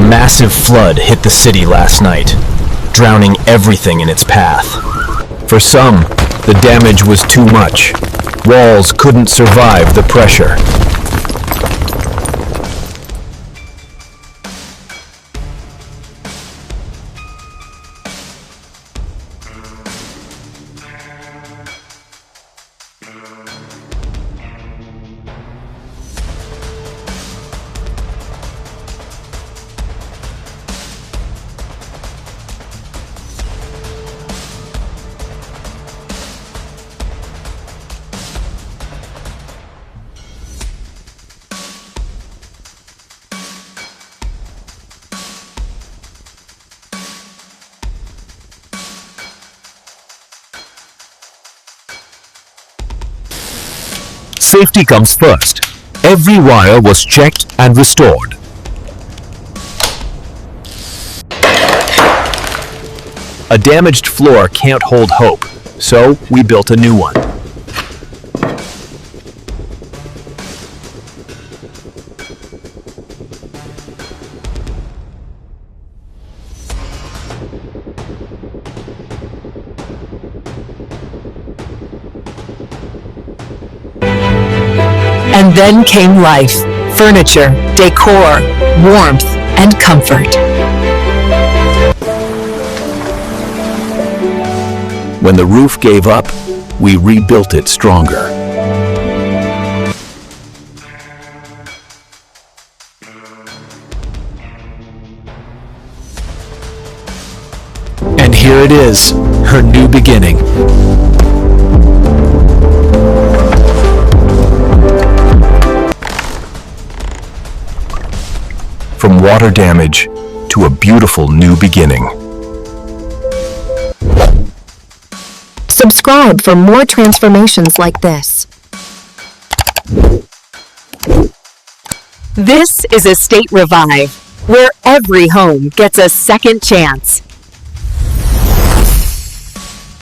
massive flood hit the city last night, drowning everything in its path. For some, the damage was too much. Walls couldn't survive the pressure. Safety comes first. Every wire was checked and restored. A damaged floor can't hold hope, so we built a new one. And then came life, furniture, decor, warmth, and comfort. When the roof gave up, we rebuilt it stronger. And here it is, her new beginning. From water damage to a beautiful new beginning. Subscribe for more transformations like this. This is Estate Revive, where every home gets a second chance.